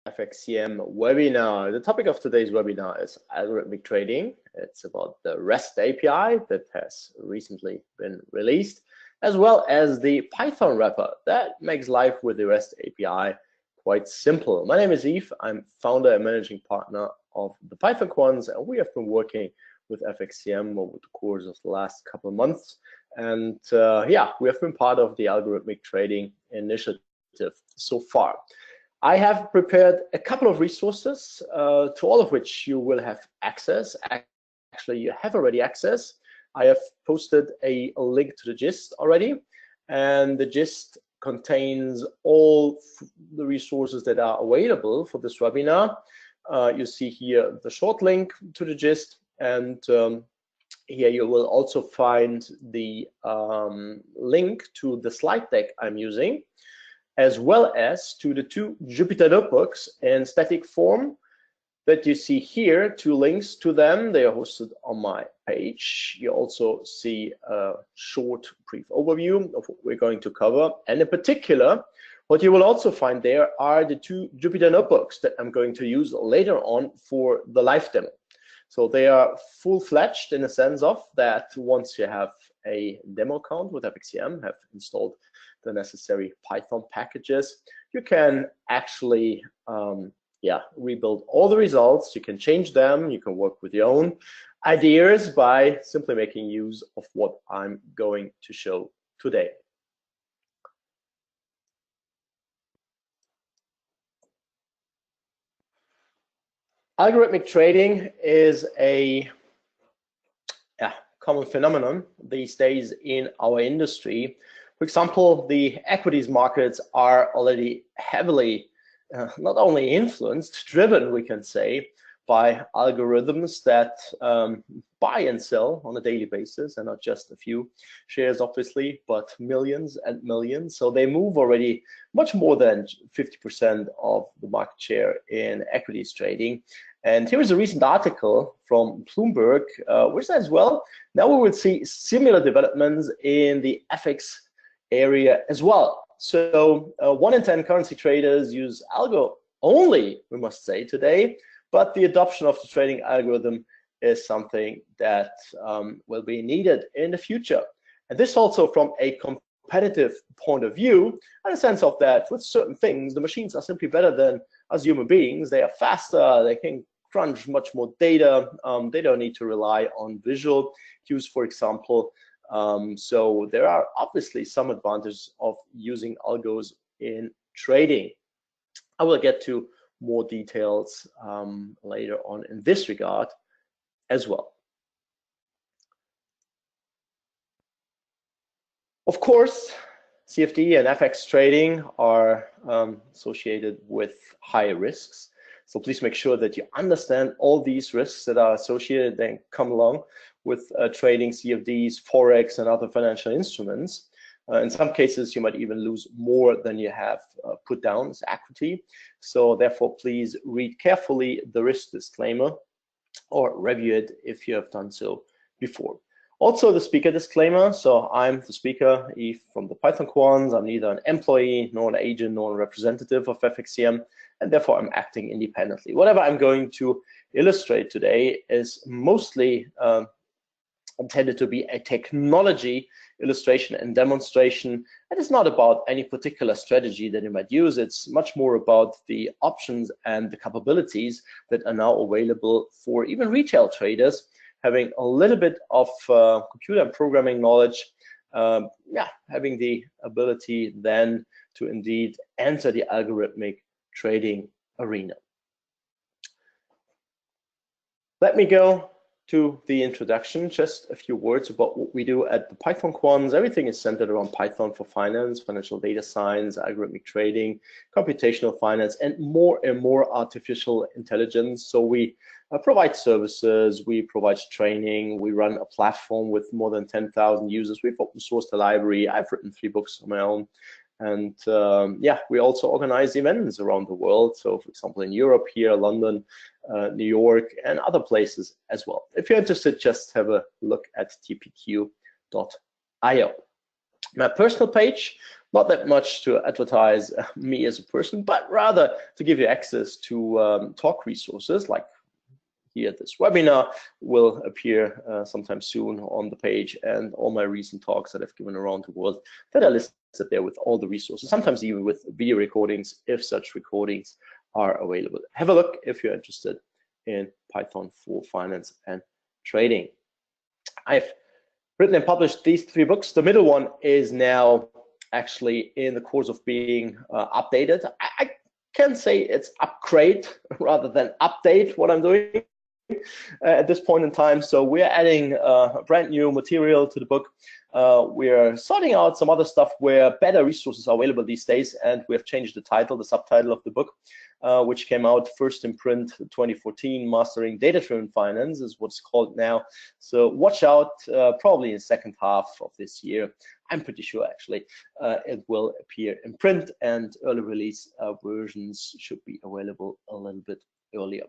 FXCM webinar. The topic of today's webinar is algorithmic trading. It's about the REST API that has recently been released, as well as the Python wrapper that makes life with the REST API quite simple. My name is Yves. I'm founder and managing partner of the Python Quants, and we have been working with FXCM over the course of the last couple of months. And yeah, we have been part of the algorithmic trading initiative so far. I have prepared a couple of resources to all of which you will have access. Actually, you have already access. I have posted a link to the gist already, and the gist contains all the resources that are available for this webinar. You see here the short link to the gist, and here you will also find the link to the slide deck I'm using, as well as to the two Jupyter notebooks in static form that you see here. Two links to them. They are hosted on my page. You also see a short brief overview of what we're going to cover. And in particular, what you will also find there are the two Jupyter notebooks that I'm going to use later on for the live demo. So they are full-fledged in the sense of that once you have a demo account with FXCM, have installed the necessary Python packages, you can actually rebuild all the results. You can change them. You can work with your own ideas by simply making use of what I'm going to show today. Algorithmic trading is a common phenomenon these days in our industry. For example, the equities markets are already heavily not only influenced, driven, we can say, by algorithms that buy and sell on a daily basis, and not just a few shares, obviously, but millions and millions. So they move already much more than 50% of the market share in equities trading. And here is a recent article from Bloomberg, which says, well, now we will see similar developments in the FX area as well. So 1 in 10 currency traders use algo only, we must say, today, but the adoption of the trading algorithm is something that will be needed in the future. And this also from a competitive point of view, in the sense of that with certain things, the machines are simply better than us human beings. They are faster, they can crunch much more data, they don't need to rely on visual cues, for example. So there are obviously some advantages of using algos in trading. I will get to more details later on in this regard as well. Of course, CFD and FX trading are associated with high risks. So please make sure that you understand all these risks that are associated and come along with trading CFDs, forex, and other financial instruments. In some cases, you might even lose more than you have put down as equity. So therefore, please read carefully the risk disclaimer or review it if you have done so before. Also, the speaker disclaimer. So I'm the speaker, Yves, from the Python Quants. I'm neither an employee, nor an agent, nor a representative of FXCM, and therefore I'm acting independently. Whatever I'm going to illustrate today is mostly intended to be a technology illustration and demonstration. It is not about any particular strategy that you might use. It's much more about the options and the capabilities that are now available for even retail traders, having a little bit of computer and programming knowledge, having the ability then to indeed enter the algorithmic trading arena. Let me go to the introduction, just a few words about what we do at the Python Quants. Everything is centered around Python for finance, financial data science, algorithmic trading, computational finance, and more artificial intelligence. So we provide services, we provide training, we run a platform with more than 10,000 users. We've open sourced the library. I've written 3 books on my own. And we also organize events around the world. So for example, in Europe here, London, New York, and other places as well. If you're interested, just have a look at tpq.io. My personal page, not that much to advertise me as a person, but rather to give you access to talk resources like here. This webinar will appear sometime soon on the page, and all my recent talks that I've given around the world that are listed there with all the resources, sometimes even with video recordings if such recordings are available. Have a look if you're interested in Python for finance and trading. I've written and published these 3 books. The middle one is now actually in the course of being updated. I can say it's upgrade rather than update what I'm doing at this point in time. So we're adding brand new material to the book. We're sorting out some other stuff where better resources are available these days, and we have changed the title, the subtitle of the book, which came out first in print 2014. Mastering Data-Driven Finance is what it's called now. So watch out, probably in the second half of this year. I'm pretty sure actually it will appear in print, and early release versions should be available a little bit earlier.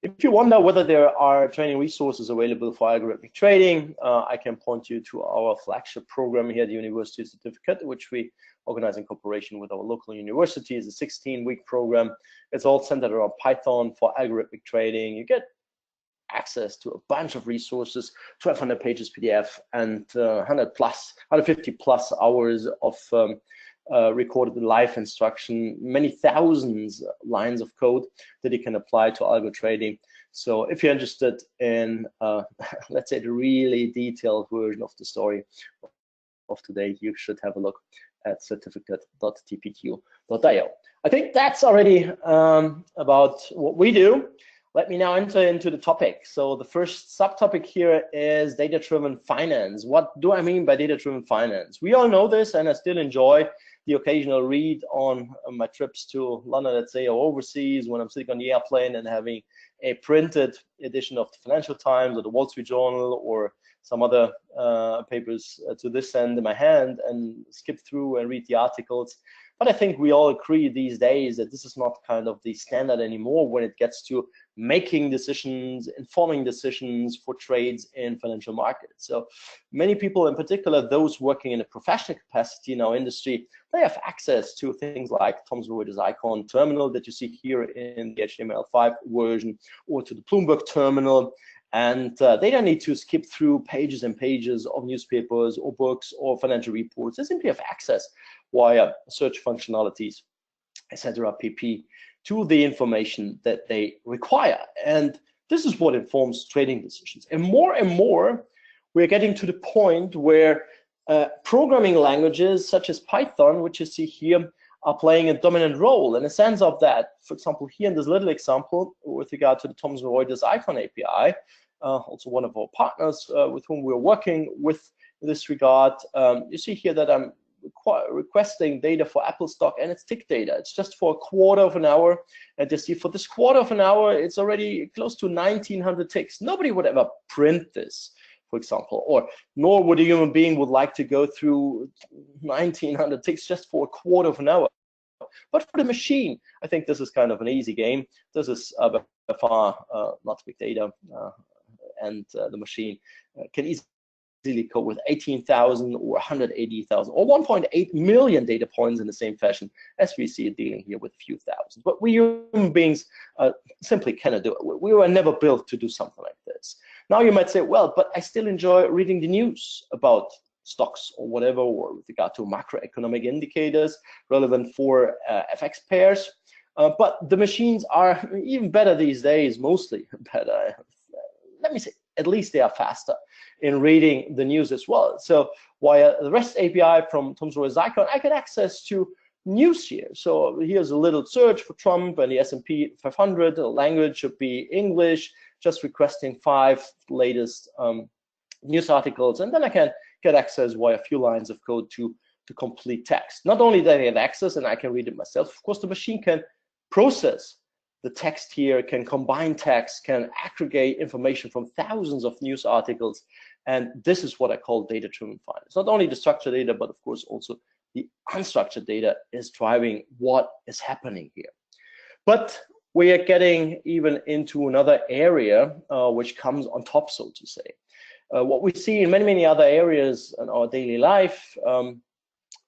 If you wonder whether there are training resources available for algorithmic trading, I can point you to our flagship program here at the University Certificate, which we organize in cooperation with our local university. It's a 16-week program. It's all centered around Python for algorithmic trading. You get access to a bunch of resources, 1,200 pages PDF, and 150 plus hours of recorded live instruction, many thousands lines of code that you can apply to algo trading. So if you're interested in, let's say, the really detailed version of the story of today, you should have a look at certificate.tpq.io. I think that's already about what we do. Let me now enter into the topic. So the first subtopic here is data-driven finance. What do I mean by data-driven finance? We all know this, and I still enjoy the occasional read on my trips to London, let's say, or overseas, when I'm sitting on the airplane and having a printed edition of the Financial Times or the Wall Street Journal or some other papers to this end in my hand and skip through and read the articles. But I think we all agree these days that this is not kind of the standard anymore when it gets to making decisions, informing decisions for trades in financial markets. So many people, in particular those working in a professional capacity in our industry, they have access to things like Thomson Reuters Icon terminal that you see here in the HTML5 version, or to the Bloomberg terminal. And they don't need to skip through pages and pages of newspapers or books or financial reports. They simply have access via search functionalities, etc., pp, to the information that they require. And this is what informs trading decisions. And more, we're getting to the point where programming languages such as Python, which you see here, are playing a dominant role in the sense of that. For example, here in this little example with regard to the Thomson Reuters Icon API, also one of our partners with whom we're working with in this regard, you see here that I'm requesting data for Apple stock, and it's tick data. It's just for a quarter of an hour, and you see for this quarter of an hour it's already close to 1900 ticks. Nobody would ever print this, for example, or nor would a human being would like to go through 1900 ticks just for a quarter of an hour. But for the machine, I think this is kind of an easy game. This is by far not big data, and the machine can easily cope with 18,000 or 180,000 or 1.8 million data points in the same fashion as we see it dealing here with a few thousand. But we human beings simply cannot do it. We were never built to do something like this. Now you might say, well, but I still enjoy reading the news about stocks or whatever, or with regard to macroeconomic indicators relevant for FX pairs. But the machines are even better these days, mostly better. Let me say, at least they are faster in reading the news as well. So via the REST API from Thomson Reuters Icon, I get access to news here. So here's a little search for Trump and the S&P 500. The language should be English, just requesting 5 latest news articles, and then I can get access via a few lines of code to complete text. Not only that I have access and I can read it myself, of course the machine can process the text here, can combine text, can aggregate information from thousands of news articles, and this is what I call data-driven finance. Not only the structured data, but of course also the unstructured data is driving what is happening here. But we are getting even into another area which comes on top, so to say. what we see in many other areas in our daily life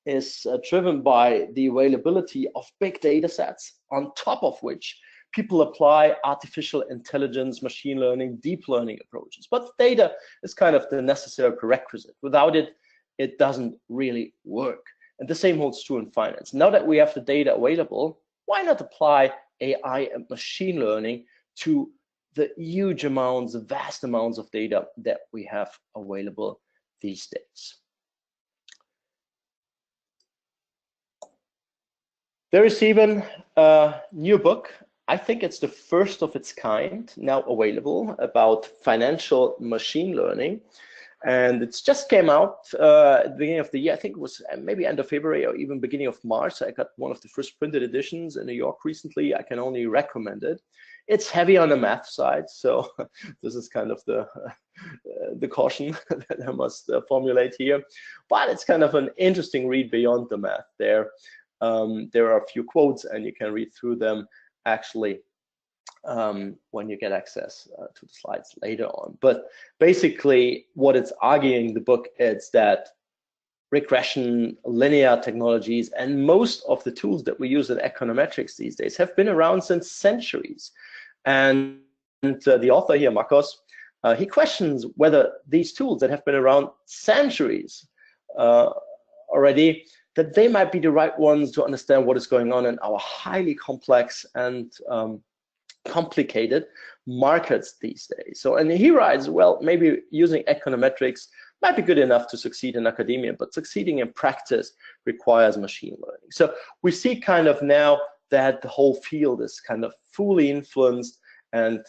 is driven by the availability of big data sets, on top of which people apply artificial intelligence, machine learning, deep learning approaches. But data is kind of the necessary prerequisite. Without it, it doesn't really work. And the same holds true in finance. Now that we have the data available, why not apply AI and machine learning to the huge amounts, the vast amounts of data that we have available these days? There is even a new book. I think it's the first of its kind now available about financial machine learning. And it's just came out at the beginning of the year. I think it was maybe end of February or even beginning of March. I got one of the first printed editions in New York recently. I can only recommend it. It's heavy on the math side, so this is kind of the caution that I must formulate here. But it's kind of an interesting read beyond the math there. There are a few quotes, and you can read through them actually when you get access to the slides later on. But basically, what it's arguing, the book, is that regression, linear technologies, and most of the tools that we use in econometrics these days have been around since centuries. And the author here, Marcos, he questions whether these tools that have been around centuries already, that they might be the right ones to understand what is going on in our highly complex and complicated markets these days. So, and he writes, well, maybe using econometrics might be good enough to succeed in academia, but succeeding in practice requires machine learning. So we see kind of now that the whole field is kind of fully influenced, and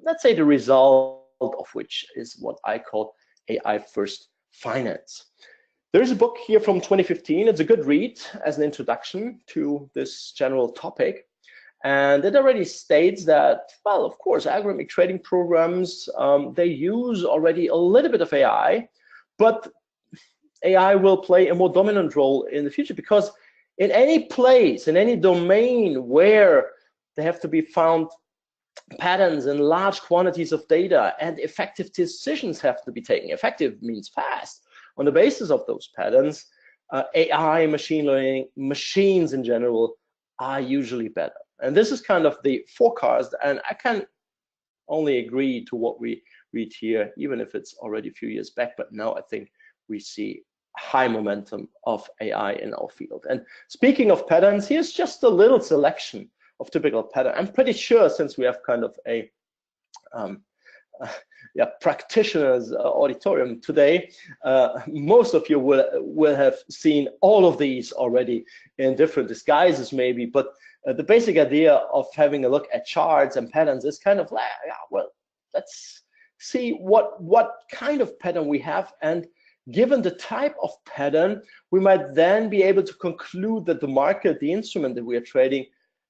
let's say the result of which is what I call AI first finance. There is a book here from 2015. It's a good read as an introduction to this general topic. And it already states that, well, of course, algorithmic trading programs, they use already a little bit of AI, but AI will play a more dominant role in the future, because in any place, in any domain where there have to be found patterns in large quantities of data and effective decisions have to be taken. Effective means fast. On the basis of those patterns, AI, machine learning, machines in general are usually better. And this is kind of the forecast, and I can only agree to what we read here, even if it's already a few years back. But now I think we see high momentum of AI in our field. And speaking of patterns, here's just a little selection of typical pattern. I'm pretty sure, since we have kind of a practitioners auditorium today, most of you will have seen all of these already in different disguises maybe, but the basic idea of having a look at charts and patterns is kind of like, well, let's see what kind of pattern we have, and given the type of pattern, we might then be able to conclude that the market, the instrument that we are trading,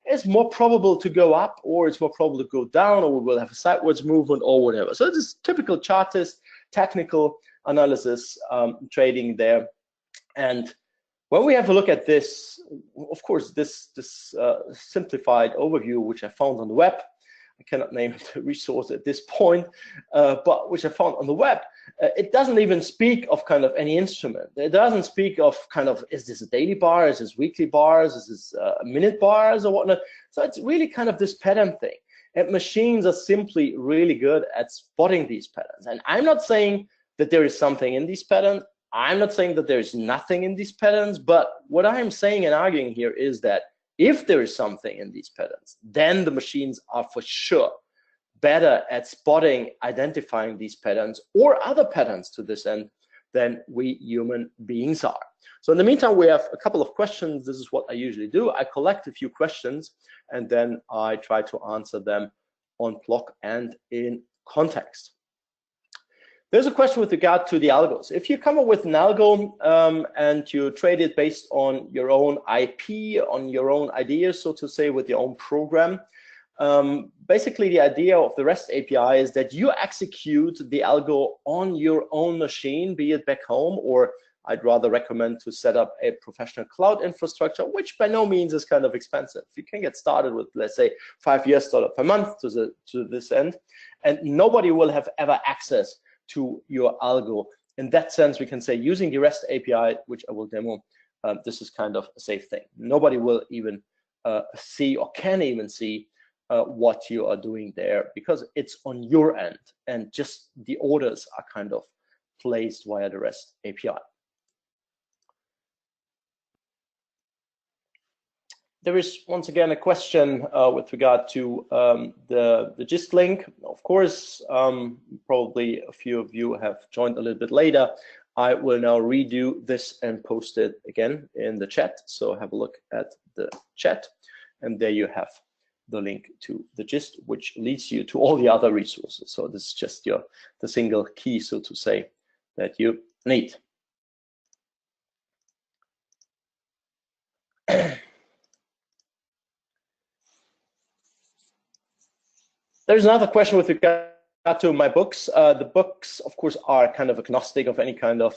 is more probable to go up, or it's more probable to go down, or we will have a sideways movement or whatever. So this is typical chartist, technical analysis trading there. And when we have a look at this, of course, this simplified overview, which I found on the web, I cannot name the resource at this point, but which I found on the web, it doesn't even speak of kind of any instrument. It doesn't speak of kind of, is this a daily bar, is this weekly bars, is this minute bars or whatnot. So it's really kind of this pattern thing. And machines are simply really good at spotting these patterns. And I'm not saying that there is something in these patterns. I'm not saying that there is nothing in these patterns. But what I'm saying and arguing here is that if there is something in these patterns, then the machines are for sure better at spotting, identifying these patterns or other patterns to this end than we human beings are. So in the meantime, we have a couple of questions. This is what I usually do. I collect a few questions and then I try to answer them on block and in context. There's a question with regard to the algos. If you come up with an algo and you trade it based on your own IP, on your own ideas, so to say, with your own program, basically the idea of the REST API is that you execute the algo on your own machine, be it back home, or I'd rather recommend to set up a professional cloud infrastructure, which by no means is kind of expensive. You can get started with, let's say, $5 per month to this end, and nobody will have ever access to your algo. In that sense, we can say using the REST API, which I will demo, this is kind of a safe thing. Nobody will even see or can even see what you are doing there, because it's on your end, and just the orders are kind of placed via the REST API. There is once again a question with regard to the gist link. Of course, probably a few of you have joined a little bit later. I will now redo this and post it again in the chat. So have a look at the chat, and there you have the link to the gist, which leads you to all the other resources. So this is just the single key, so to say, that you need. There's another question with regard to my books. The books, of course, are kind of agnostic of any kind of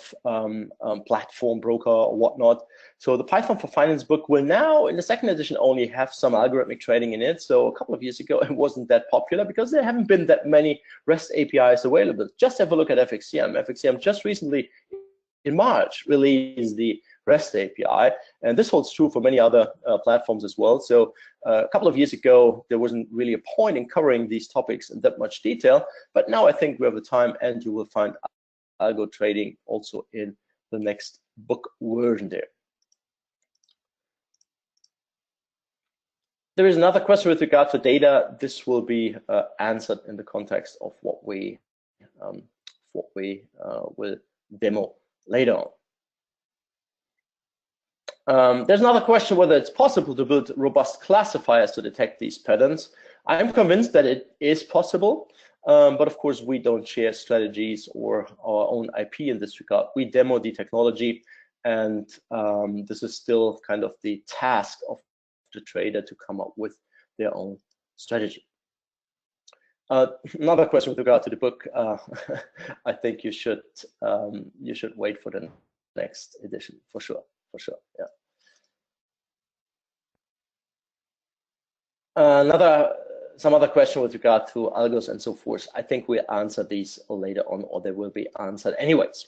platform, broker, or whatnot. So the Python for Finance book will now, in the second edition, only have some algorithmic trading in it. So a couple of years ago, it wasn't that popular because there haven't been that many REST APIs available. Just have a look at FXCM. FXCM just recently, in March, released the REST API, and this holds true for many other platforms as well. So a couple of years ago, there wasn't really a point in covering these topics in that much detail, but now I think we have the time, and you will find Algo Trading also in the next book version there. There is another question with regard to data. This will be answered in the context of what we will demo later on. There's another question whether it's possible to build robust classifiers to detect these patterns. I'm convinced that it is possible, but of course we don't share strategies or our own IP in this regard. We demo the technology, and this is still kind of the task of the trader to come up with their own strategy. Another question with regard to the book. I think you should wait for the next edition for sure. Yeah. Some other question with regard to algos and so forth. I think we'll answer these later on, or they will be answered anyways.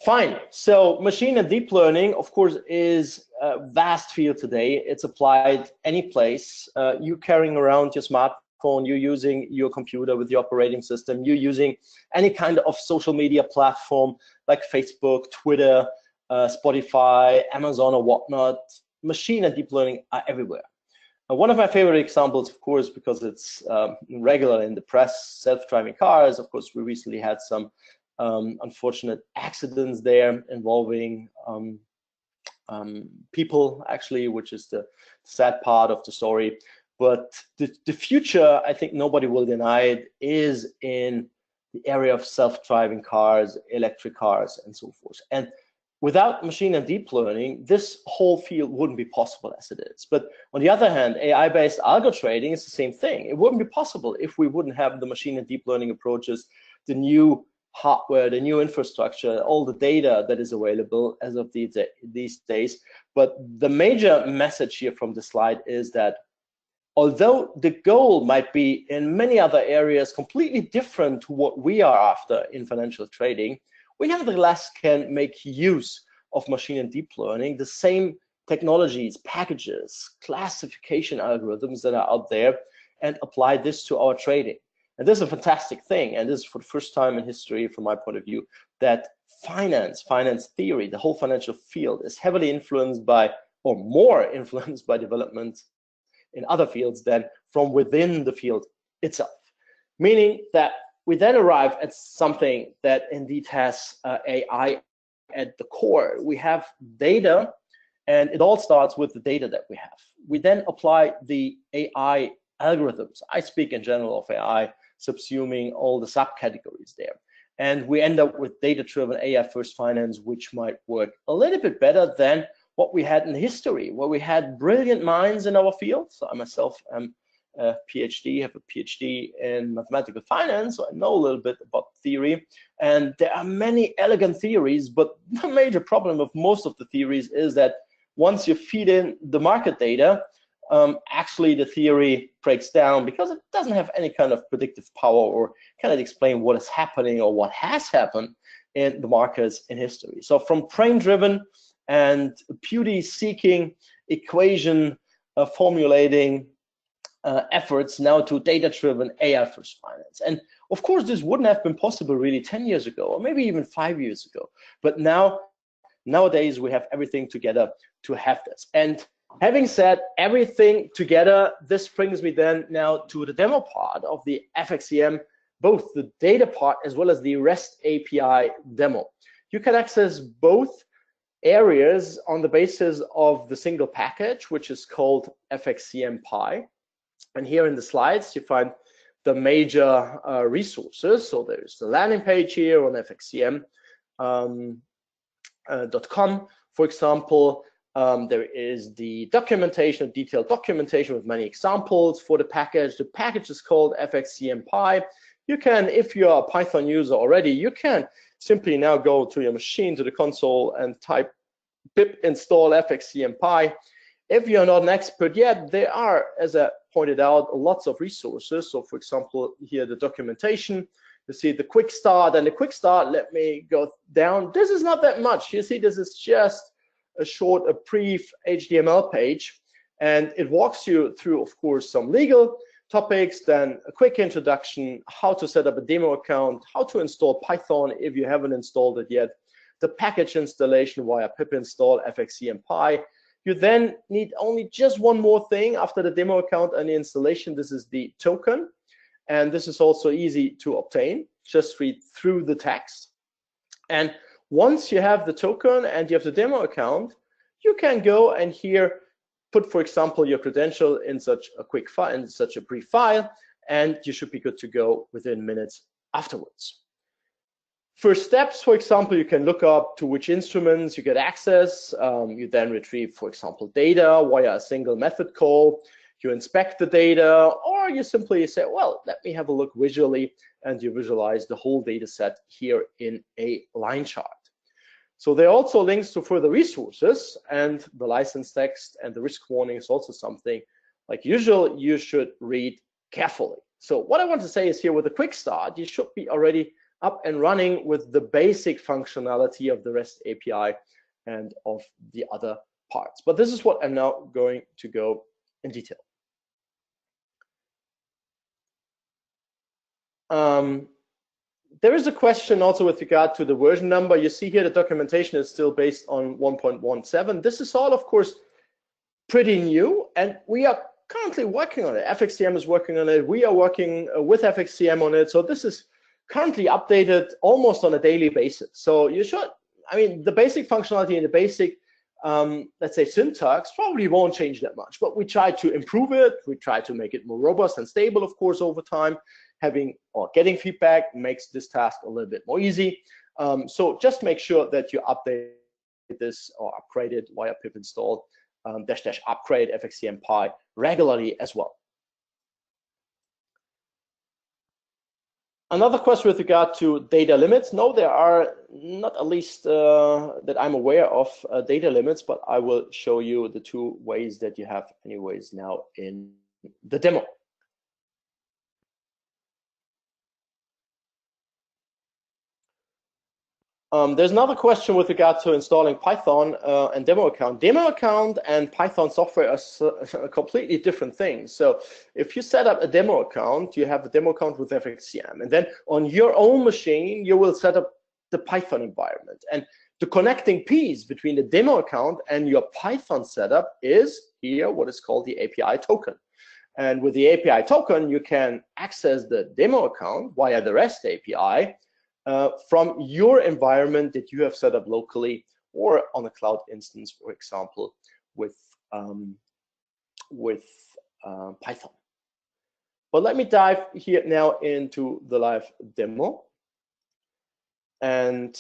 Fine. So machine and deep learning, of course, is a vast field today. It's applied any place. You carrying around your smartphone, you're using your computer with your operating system, you're using any kind of social media platform like Facebook, Twitter, Spotify, Amazon, or whatnot. Machine and deep learning are everywhere. One of my favorite examples, of course, because it's regular in the press, self-driving cars. Of course, we recently had some unfortunate accidents there involving people, actually, which is the sad part of the story. But the future, I think nobody will deny it, is in the area of self-driving cars, electric cars, and so forth. And without machine and deep learning, this whole field wouldn't be possible as it is. But on the other hand, AI-based algo trading is the same thing. It wouldn't be possible if we wouldn't have the machine and deep learning approaches, the new hardware, the new infrastructure, all the data that is available as of these days. But the major message here from the slide is that although the goal might be in many other areas completely different to what we are after in financial trading, we nevertheless can make use of machine and deep learning, the same technologies, packages, classification algorithms that are out there, and apply this to our trading. And this is a fantastic thing, and this is for the first time in history, from my point of view, that finance theory, the whole financial field, is heavily influenced by, or more influenced by, developments in other fields than from within the field itself. Meaning that we then arrive at something that indeed has AI at the core. We have data, and it all starts with the data that we have. We then apply the AI algorithms. I speak in general of AI, subsuming all the subcategories there. And we end up with data-driven AI-first finance, which might work a little bit better than what we had in history, where we had brilliant minds in our field. So I myself am a PhD, have a PhD in mathematical finance, so I know a little bit about theory. And there are many elegant theories, but the major problem of most of the theories is that once you feed in the market data, actually the theory breaks down because it doesn't have any kind of predictive power or cannot explain what is happening or what has happened in the markets in history. So from brain-driven and beauty-seeking equation formulating efforts now to data-driven AI-first finance. And of course, this wouldn't have been possible really 10 years ago, or maybe even 5 years ago. But nowadays, we have everything together to have this. And having said everything together, this brings me then now to the demo part of the FXCM, both the data part as well as the REST API demo. You can access both areas on the basis of the single package, which is called FXCM Pi. And here in the slides, you find the major resources. So there's the landing page here on FXCM.com, for example. There is the documentation, detailed documentation with many examples for the package. The package is called FXCM Pi. You can, if you're a Python user already, you can simply now go to your machine, to the console, and type pip install FXCM Pi. If you're not an expert yet, there are, as I pointed out, lots of resources. So for example, here the documentation, you see the quick start, and the quick start, let me go down. This is not that much. You see, this is just a short, a brief HTML page, and it walks you through, of course, some legal topics, then a quick introduction, how to set up a demo account, how to install Python if you haven't installed it yet, the package installation via pip install FXCM Pi. You then need only just one more thing after the demo account and the installation. This is the token, and this is also easy to obtain. Just read through the text, and once you have the token and you have the demo account, you can go and here put, for example, your credential in such a quick file, in such a brief file, and you should be good to go within minutes afterwards. First steps, for example, you can look up to which instruments you get access. You then retrieve, for example, data via a single method call. You inspect the data, or you simply say, well, let me have a look visually, and you visualize the whole data set here in a line chart. So there are also links to further resources, and the license text and the risk warning is also something, like usual, you should read carefully. So what I want to say is here, with a quick start, you should be already up and running with the basic functionality of the REST API and of the other parts. But this is what I'm now going to go in detail. There is a question also with regard to the version number. You see here the documentation is still based on 1.17. This is all, of course, pretty new, and we are currently working on it. FXCM is working on it. We are working with FXCM on it. So this is currently updated almost on a daily basis. So you should, I mean, the basic functionality and the basic, let's say, syntax probably won't change that much, but we try to improve it. We try to make it more robust and stable, of course, over time. Having or getting feedback makes this task a little bit more easy. So just make sure that you update this or upgrade it via pip install -- upgrade FXCM Pi regularly as well. Another question with regard to data limits. No, there are not, at least that I'm aware of, data limits, but I will show you the two ways that you have anyways now in the demo. There's another question with regard to installing Python and demo account. Demo account and Python software are completely different things. So if you set up a demo account, you have a demo account with FXCM, and then on your own machine, you will set up the Python environment. And the connecting piece between the demo account and your Python setup is here what is called the API token. And with the API token, you can access the demo account via the REST API from your environment that you have set up locally or on a cloud instance, for example, with Python. But let me dive here now into the live demo. And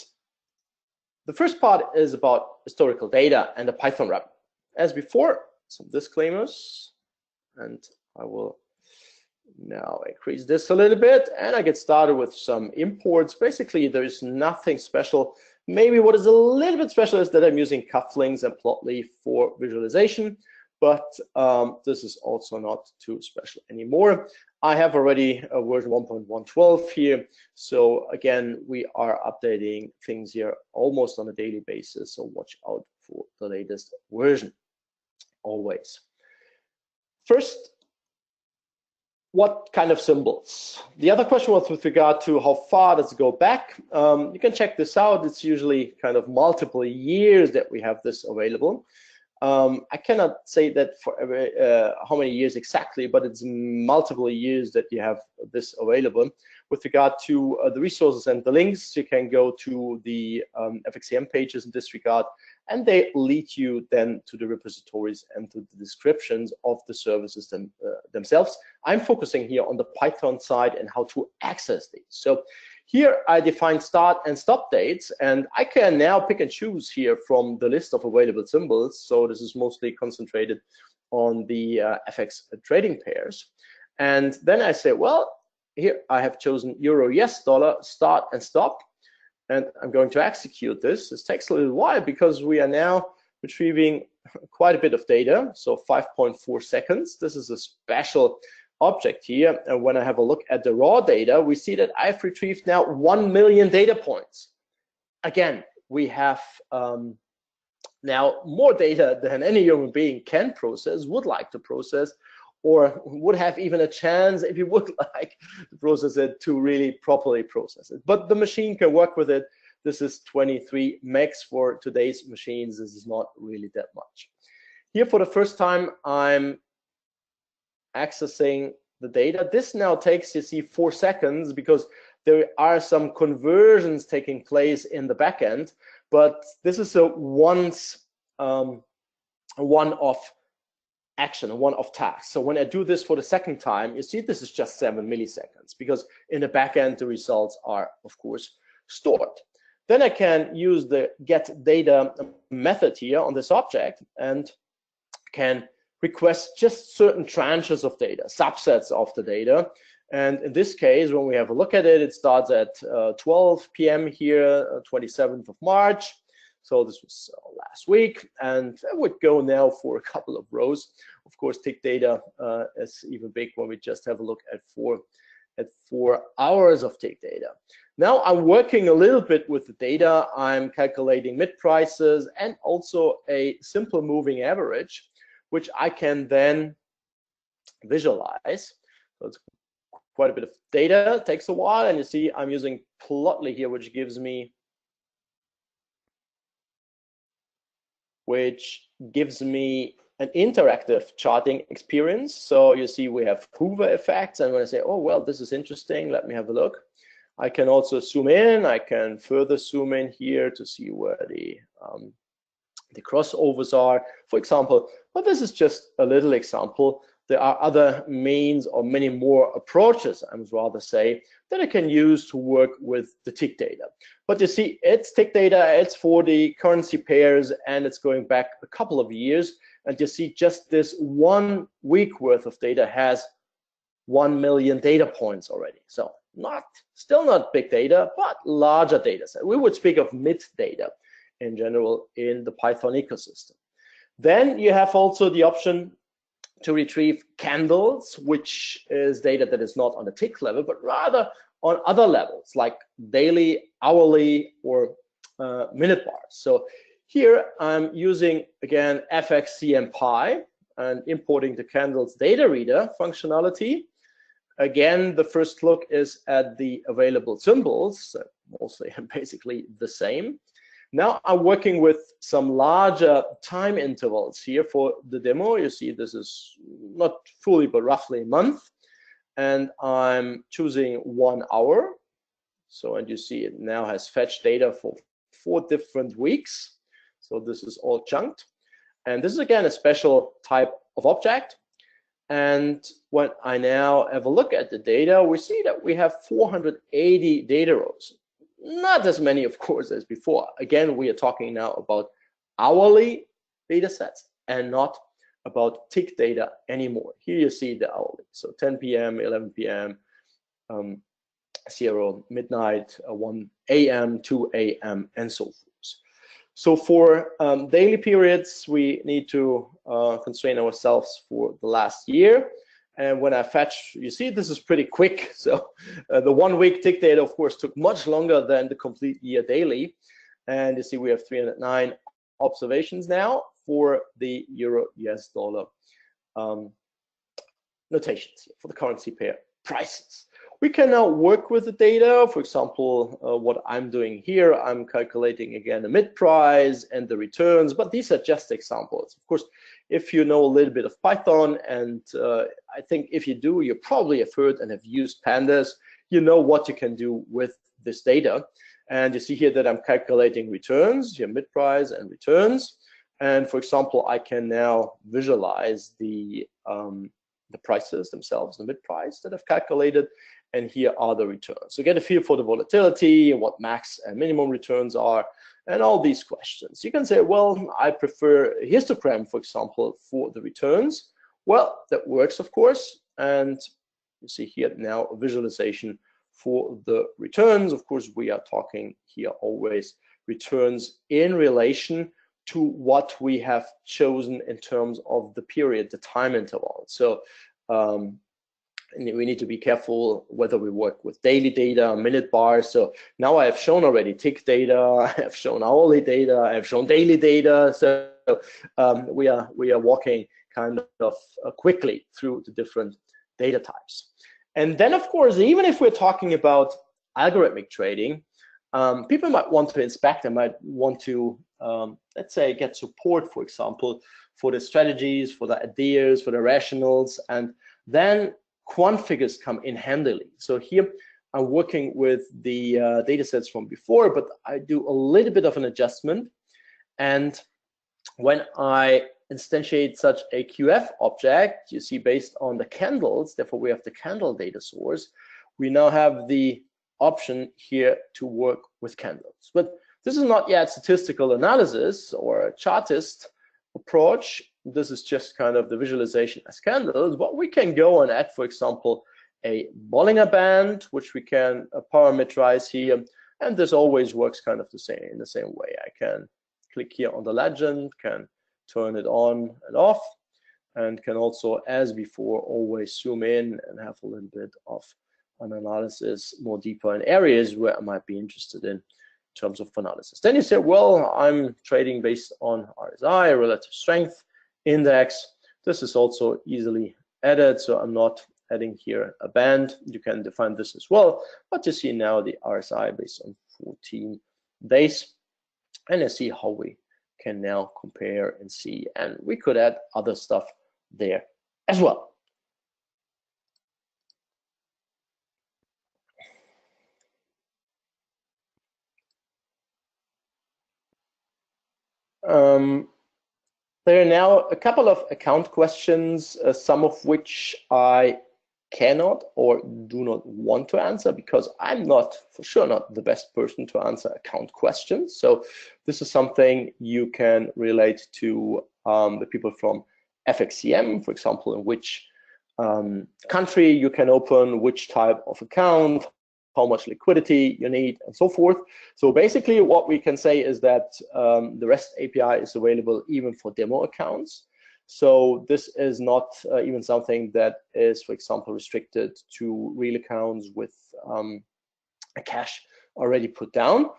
the first part is about historical data and the Python wrap. As before, some disclaimers, and I will now increase this a little bit, and I get started with some imports. Basically, there is nothing special. Maybe what is a little bit special is that I'm using cufflinks and plotly for visualization, but this is also not too special anymore. I have already a version 1.112 here. So again, we are updating things here almost on a daily basis. So watch out for the latest version always. First, what kind of symbols? The other question was with regard to how far does it go back. You can check this out. It's usually kind of multiple years that we have this available. I cannot say that for how many years exactly, but it's multiple years that you have this available. With regard to the resources and the links, you can go to the FXCM pages in this regard, and they lead you then to the repositories and to the descriptions of the services themselves. I'm focusing here on the Python side and how to access these. So here I define start and stop dates, and I can now pick and choose here from the list of available symbols. So this is mostly concentrated on the FX trading pairs. And then I say, well, here I have chosen euro, yes, dollar, start and stop. And I'm going to execute this. This takes a little while because we are now retrieving quite a bit of data. So 5.4 seconds. This is a special object here. And when I have a look at the raw data, we see that I've retrieved now 1 million data points. Again, we have now more data than any human being can process, would like to process, or would have even a chance if you would like to process it to really properly process it. But the machine can work with it. This is 23 megs for today's machines. This is not really that much. Here for the first time, I'm accessing the data. This now takes, you see, 4 seconds because there are some conversions taking place in the back end, but this is a one-off action, a one-off task. So when I do this for the second time, you see this is just 7 milliseconds because in the back end the results are of course stored. Then I can use the get data method here on this object and can request just certain tranches of data, subsets of the data. And in this case, when we have a look at it, it starts at 12 p.m. here, 27th of March. So this was last week, and I would go now for a couple of rows. Of course, tick data is even big when we just have a look at 4 hours of tick data. Now I'm working a little bit with the data. I'm calculating mid prices and also a simple moving average, which I can then visualize. So it's quite a bit of data. It takes a while, and you see I'm using Plotly here, which gives me an interactive charting experience. So you see we have Hoover effects, and when I say, oh, well, this is interesting, let me have a look. I can also zoom in. I can further zoom in here to see where the crossovers are, for example. But this is just a little example. There are other means or many more approaches, I would rather say, that I can use to work with the tick data. But you see, it's tick data, it's for the currency pairs, and it's going back a couple of years. And you see just this 1 week worth of data has 1 million data points already. So still not big data, but larger data set. We would speak of mid data in general in the Python ecosystem. Then you have also the option to retrieve candles, which is data that is not on the tick level, but rather on other levels like daily, hourly, or minute bars. So here I'm using, again, FXCM Pi and importing the candles data reader functionality. Again, the first look is at the available symbols, mostly basically the same. Now I'm working with some larger time intervals here for the demo. You see this is not fully, but roughly a month. And I'm choosing 1 hour. So, and you see it now has fetched data for 4 different weeks. So this is all chunked. And this is again a special type of object. And when I now have a look at the data, we see that we have 480 data rows. Not as many, of course, as before. Again, we are talking now about hourly data sets and not about tick data anymore. Here you see the hourly. So 10 p.m., 11 p.m., 0, midnight, 1 a.m., 2 a.m., and so forth. So for daily periods, we need to constrain ourselves for the last year. And when I fetch, you see, this is pretty quick. So the 1 week tick data, of course, took much longer than the complete year daily. And you see we have 309 observations now for the euro US dollar notations here for the currency pair prices. We can now work with the data. For example, what I'm doing here, I'm calculating again the mid price and the returns, but these are just examples. Of course, if you know a little bit of Python, and I think if you do, you probably have heard and have used pandas, you know what you can do with this data. And you see here that I'm calculating returns, here mid price and returns. And for example, I can now visualize the prices themselves, the mid price that I've calculated, and here are the returns. So get a feel for the volatility and what max and minimum returns are, and all these questions. You can say, well, I prefer a histogram, for example, for the returns. Well, that works, of course, and you see here now a visualization for the returns. Of course, we are talking here always returns in relation to what we have chosen in terms of the period, the time interval. So we need to be careful whether we work with daily data, minute bars. So now I have shown already tick data, I have shown hourly data, I have shown daily data. So we are walking kind of quickly through the different data types. And then, of course, even if we're talking about algorithmic trading, people might want to inspect and might want to, let's say, get support, for example, for the strategies, for the ideas, for the rationals, and then quant figures come in handily. So here I'm working with the data sets from before, but I do a little bit of an adjustment. And when I instantiate such a QF object, you see based on the candles, therefore we have the candle data source, we now have the option here to work with candles. But this is not yet statistical analysis or a chartist approach. This is just kind of the visualization as candles, but we can go and add, for example, a Bollinger Band, which we can parameterize here, and this always works kind of in the same way. I can click here on the legend, can turn it on and off, and can also, as before, always zoom in and have a little bit of an analysis more deeper in areas where I might be interested in terms of analysis. Then you say, well, I'm trading based on RSI, relative strength index. This is also easily added, so I'm not adding here a band. You can define this as well, but you see now the RSI based on 14 days, and you see how we can now compare and see, and we could add other stuff there as well. There are now a couple of account questions, some of which I cannot or do not want to answer because I'm not, for sure, not the best person to answer account questions. So this is something you can relate to the people from FXCM, for example, in which country you can open which type of account, how much liquidity you need, and so forth. So basically what we can say is that the REST API is available even for demo accounts. So this is not even something that is, for example, restricted to real accounts with a cash already put down.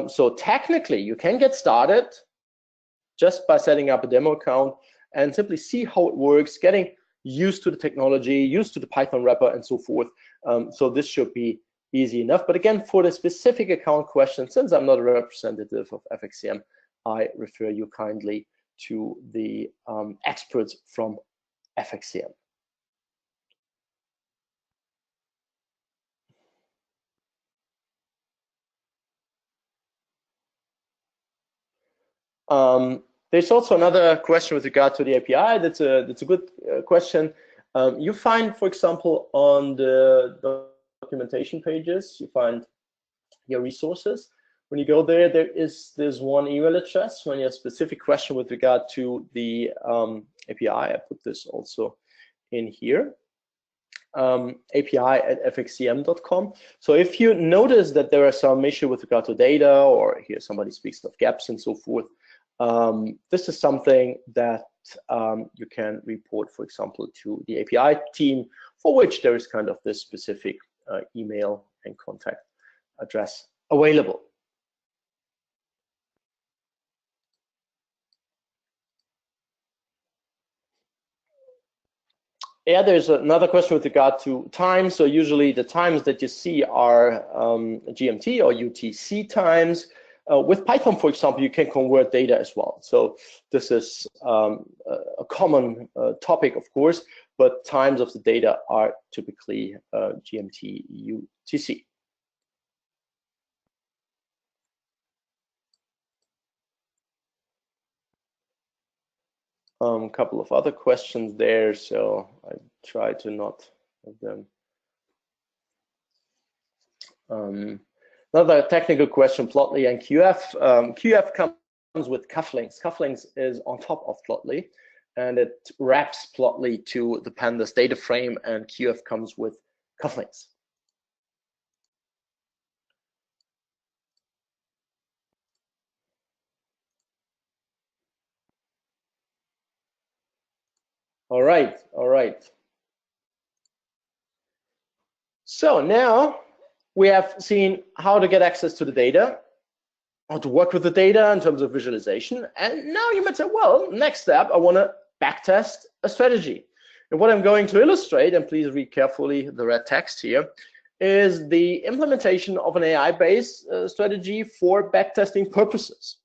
So technically you can get started just by setting up a demo account and simply see how it works, getting used to the technology, used to the Python wrapper, and so forth. So this should be easy enough. But again, for the specific account question, since I'm not a representative of FXCM, I refer you kindly to the experts from FXCM. There's also another question with regard to the API. That's a good question. You find, for example, on the documentation pages, you find your resources. When you go there, there's one email address. When you have a specific question with regard to the API, I put this also in here. api@fxcm.com. So if you notice that there are some issue with regard to data, or here somebody speaks of gaps and so forth, this is something that you can report, for example, to the API team, for which there is kind of this specific email and contact address available. Yeah, there's another question with regard to time. So usually the times that you see are GMT or UTC times. With Python, for example, you can convert data as well. So this is a common topic, of course, but times of the data are typically GMT, UTC. A couple of other questions there, so I try to not have them. Another technical question, Plotly and QF. QF comes with cufflinks. Cufflinks is on top of Plotly, and it wraps Plotly to the pandas data frame, and QF comes with cufflinks. All right. So now we have seen how to get access to the data, how to work with the data in terms of visualization. And now you might say, well, next step, I want to backtest a strategy. And what I'm going to illustrate, and please read carefully the red text here, is the implementation of an AI-based strategy for backtesting purposes.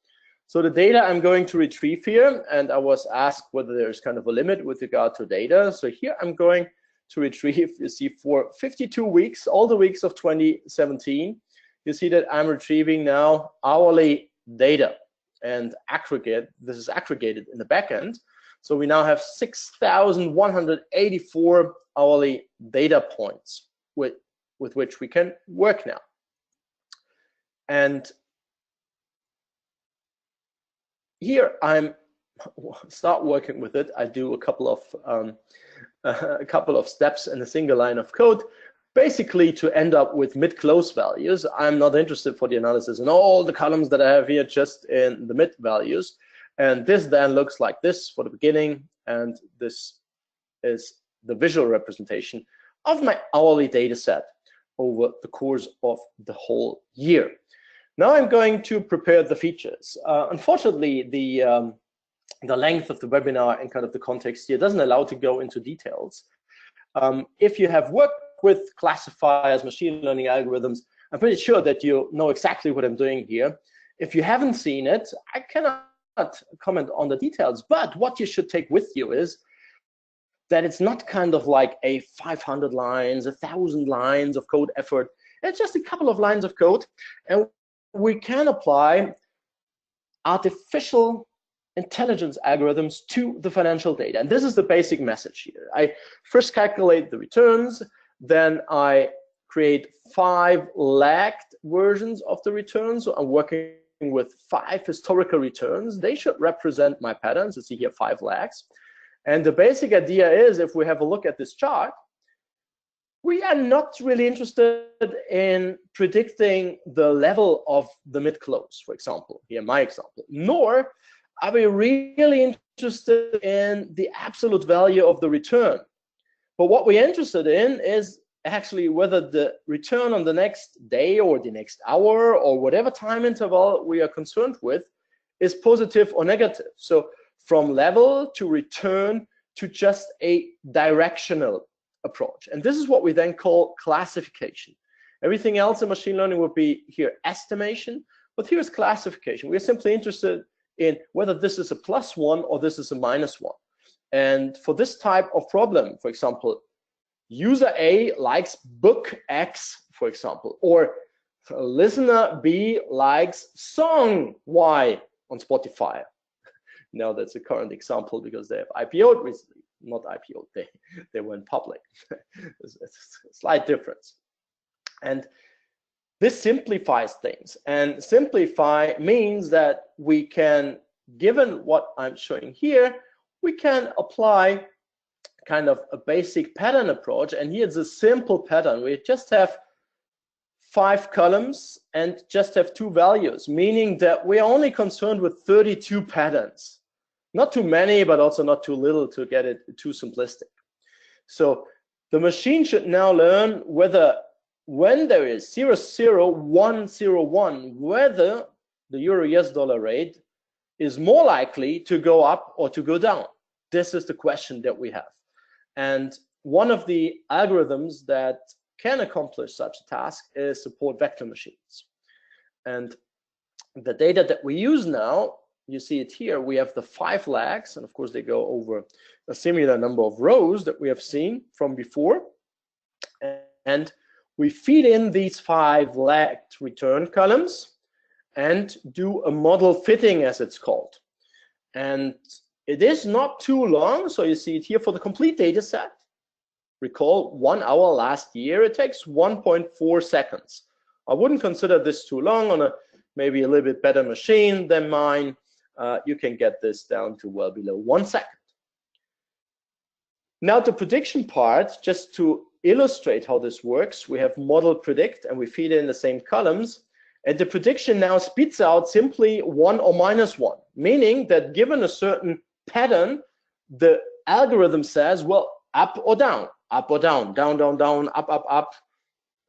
So the data I'm going to retrieve here, and I was asked whether there's kind of a limit with regard to data. So here I'm going to retrieve, you see, for 52 weeks, all the weeks of 2017, you see that I'm retrieving now hourly data and aggregate. This is aggregated in the backend. So we now have 6,184 hourly data points with which we can work now. And here I'm start working with it. I do a couple of steps in a single line of code, basically to end up with mid-close values. I'm not interested for the analysis in all the columns that I have here, just in the mid values. And this then looks like this for the beginning, and this is the visual representation of my hourly data set over the course of the whole year. Now I'm going to prepare the features. Unfortunately, the length of the webinar and kind of the context here doesn't allow to go into details. If you have worked with classifiers, machine learning algorithms, I'm pretty sure that you know exactly what I'm doing here. If you haven't seen it, I cannot comment on the details, but what you should take with you is that it's not kind of like a 500 lines, 1,000 lines of code effort. It's just a couple of lines of code, and we can apply artificial intelligence algorithms to the financial data. And this is the basic message here. I first calculate the returns, then I create 5 lagged versions of the returns. So I'm working with 5 historical returns. They should represent my patterns. You see here 5 lags. And the basic idea is, if we have a look at this chart, we are not really interested in predicting the level of the mid-close, for example, here my example, nor are we really interested in the absolute value of the return. But what we're interested in is actually whether the return on the next day or the next hour or whatever time interval we are concerned with is positive or negative. So from level to return to just a directional approach. And this is what we then call classification. Everything else in machine learning would be here estimation, but here's classification. We're simply interested in whether this is a +1 or this is a -1. And for this type of problem, for example, user A likes book X, for example, or listener B likes song Y on Spotify. Now that's a current example because they have IPO'd recently. Not IPO'd, they went public. It's a slight difference. And this simplifies things. And simplify means that we can, given what I'm showing here, we can apply kind of a basic pattern approach, and here it's a simple pattern. We just have 5 columns and just have 2 values, meaning that we're only concerned with 32 patterns. Not too many, but also not too little to get it too simplistic. So the machine should now learn whether when there is 0.00101, whether the euro-US dollar rate is more likely to go up or to go down. This is the question that we have. And one of the algorithms that can accomplish such a task is support vector machines. And the data that we use now, you see it here, we have the 5 lags, and of course they go over a similar number of rows that we have seen from before. And we feed in these 5 lagged return columns and do a model fitting, as it's called. And it is not too long, so you see it here for the complete data set. Recall 1 hour last year, it takes 1.4 seconds. I wouldn't consider this too long. On a maybe a little bit better machine than mine, you can get this down to well below 1 second. Now the prediction part, just to illustrate how this works, we have model predict and we feed in the same columns, and the prediction now spits out simply 1 or -1, meaning that given a certain pattern, the algorithm says, well, up or down, down, down, down, up,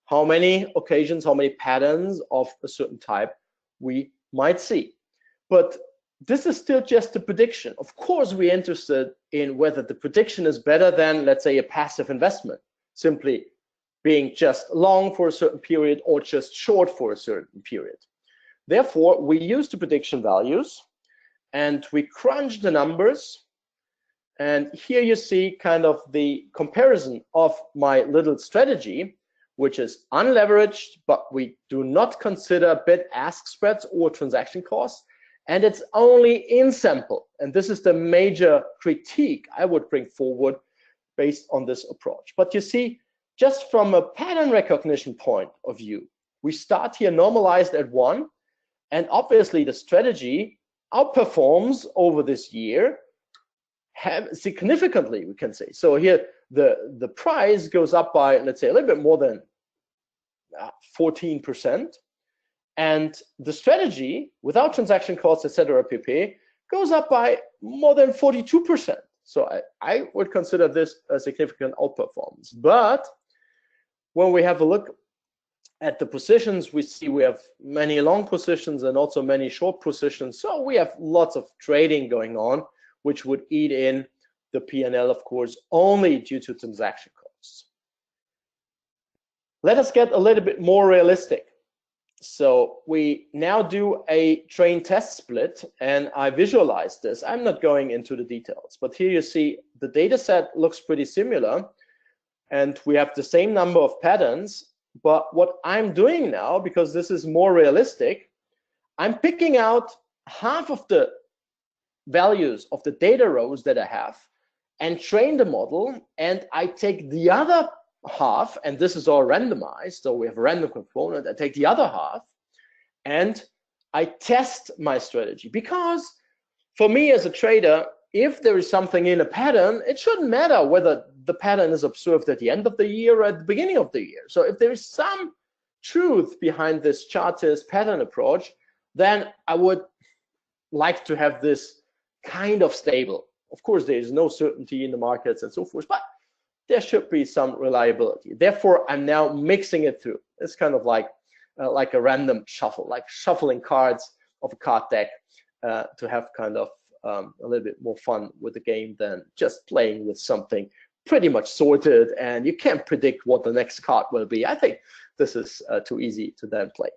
how many occasions, how many patterns of a certain type we might see. But this is still just a prediction. Of course, we're interested in whether the prediction is better than, let's say, a passive investment, simply being just long for a certain period or just short for a certain period. Therefore, we use the prediction values and we crunch the numbers. And here you see kind of the comparison of my little strategy, which is unleveraged, but we do not consider bid-ask spreads or transaction costs. And it's only in sample. And this is the major critique I would bring forward based on this approach. But you see, just from a pattern recognition point of view, we start here normalized at 1. And obviously the strategy outperforms over this year significantly, we can say. So here the price goes up by, let's say, a little bit more than 14%. And the strategy, without transaction costs, etc., pp., goes up by more than 42%. So I would consider this a significant outperformance. But when we have a look at the positions, we see we have many long positions and also many short positions. So we have lots of trading going on, which would eat in the P&L, of course, only due to transaction costs. Let us get a little bit more realistic. So we now do a train test split, and I visualize this. I'm not going into the details, but here you see the data set looks pretty similar, and we have the same number of patterns. But what I'm doing now, because this is more realistic, I'm picking out half of the values of the data rows that I have and train the model, and I take the other half, and this is all randomized, so we have a random component. I take the other half and I test my strategy, because for me as a trader, if there is something in a pattern, it shouldn't matter whether the pattern is observed at the end of the year or at the beginning of the year. So if there is some truth behind this chartist pattern approach, then I would like to have this kind of stable. Of course, there is no certainty in the markets and so forth, but there should be some reliability. Therefore, I'm now mixing it through. It's kind of like a random shuffle, like shuffling cards of a card deck to have kind of a little bit more fun with the game than just playing with something pretty much sorted and you can't predict what the next card will be. I think this is too easy to then play.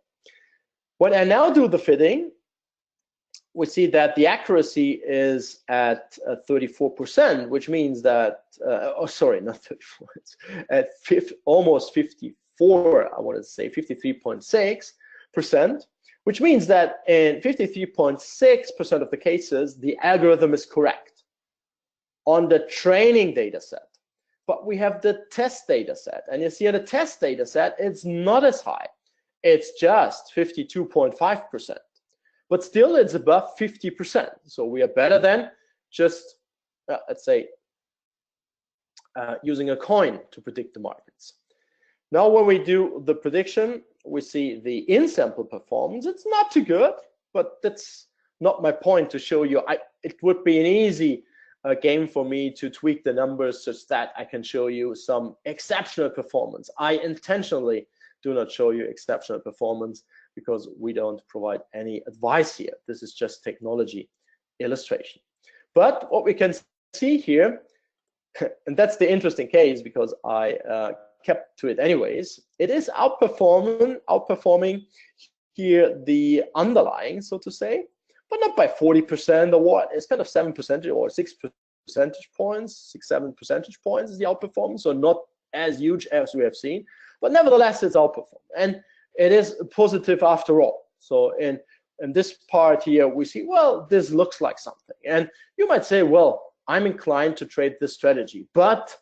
When I now do the fitting, we see that the accuracy is at 34%, which means that, oh, sorry, not 34, it's at almost 54, I want to say 53.6%, which means that in 53.6% of the cases, the algorithm is correct on the training data set. But we have the test data set, and you see in the test data set, it's not as high. It's just 52.5%. But still, it's above 50%. So we are better than just, let's say, using a coin to predict the markets. Now, when we do the prediction, we see the Insample Performance. It's not too good, but that's not my point to show you. It would be an easy game for me to tweak the numbers such that I can show you some exceptional performance. I intentionally do not show you exceptional performance because we don't provide any advice here. This is just technology illustration. But what we can see here, and that's the interesting case because I kept to it anyways, it is outperforming here the underlying, so to say, but not by 40% or what. It's kind of 7% or 6 percentage points, 6-7 percentage points is the outperformance, so not as huge as we have seen, but nevertheless it's outperformed, and it is positive after all. So in this part here, we see, well, this looks like something, and you might say, well, I'm inclined to trade this strategy, but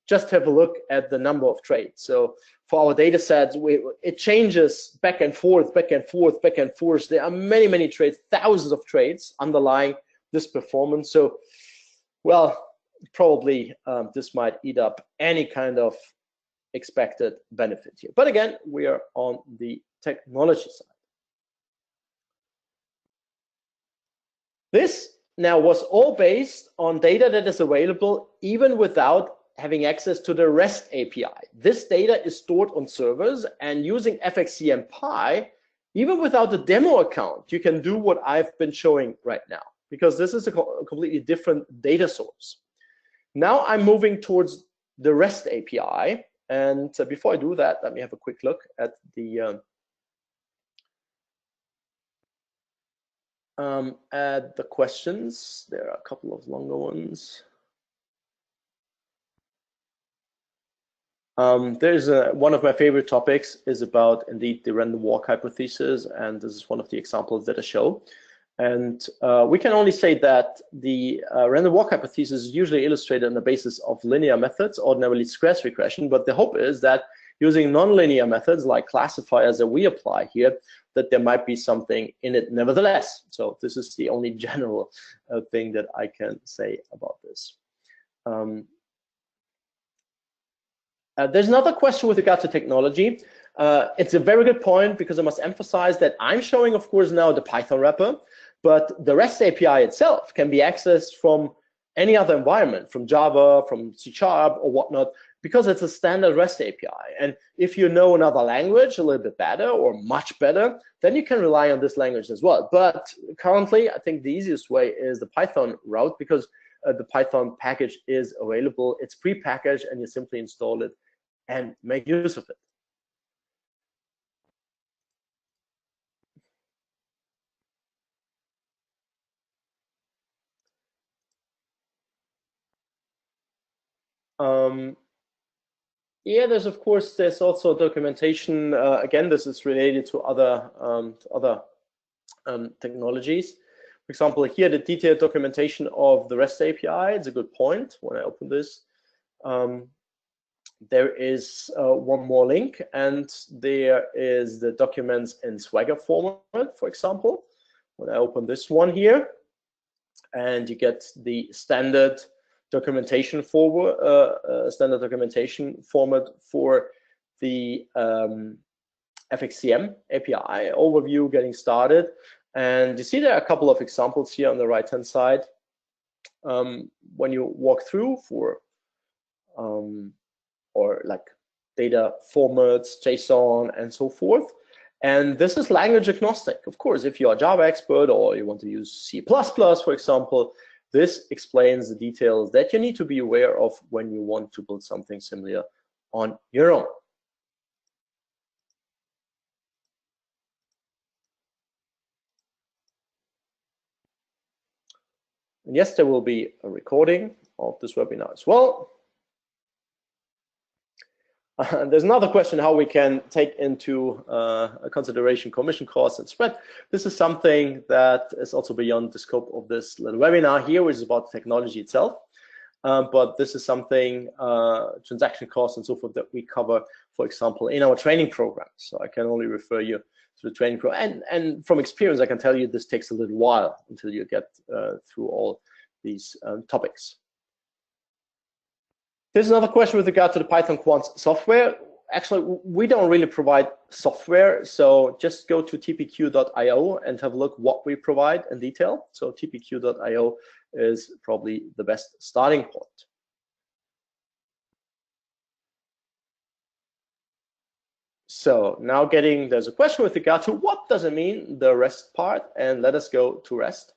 just have a look at the number of trades. So for our data sets, it changes back and forth, back and forth, back and forth. There are many, many trades, thousands of trades underlying this performance. So, well, probably this might eat up any kind of expected benefit here. But again, we are on the technology side. This now was all based on data that is available even without having access to the REST API. This data is stored on servers, and using FXCM Pi, even without the demo account, you can do what I've been showing right now, because this is a completely different data source. Now I'm moving towards the REST API, and before I do that, let me have a quick look at the questions. There are a couple of longer ones. There's one of my favorite topics is about indeed the random walk hypothesis, and this is one of the examples that I show. And we can only say that the random walk hypothesis is usually illustrated on the basis of linear methods, ordinarily scarce regression, but the hope is that using nonlinear methods like classifiers that we apply here, that there might be something in it nevertheless. So this is the only general thing that I can say about this. There's another question with regard to technology. It's a very good point, because I must emphasize that I'm showing, of course, now the Python wrapper, but the REST API itself can be accessed from any other environment, from Java, from C# or whatnot, because it's a standard REST API. And if you know another language a little bit better or much better, then you can rely on this language as well. But currently, I think the easiest way is the Python route, because the Python package is available. It's pre-packaged, and you simply install it and make use of it. Yeah, there's also documentation. Again, this is related to other technologies. For example, here the detailed documentation of the REST API. It's a good point. When I open this, there is one more link, and there is the documents in Swagger format, for example. When I open this one here, and you get the standard documentation format for the FXCM API overview, getting started. And you see there are a couple of examples here on the right-hand side. When you walk through for or like data formats, JSON, and so forth. And this is language agnostic. Of course, if you're a Java expert or you want to use C++, for example, this explains the details that you need to be aware of when you want to build something similar on your own. And yes, there will be a recording of this webinar as well. There's another question how we can take into consideration commission costs and spread. This is something that is also beyond the scope of this little webinar here, which is about technology itself. But this is something, transaction costs and so forth, that we cover, for example, in our training program. So I can only refer you to the training program. And from experience, I can tell you this takes a little while until you get through all these topics. There's another question with regard to the Python Quant software. Actually, we don't really provide software, so just go to tpq.io and have a look what we provide in detail. So tpq.io is probably the best starting point. So now there's a question with regard to what does it mean, the REST part, and let us go to REST.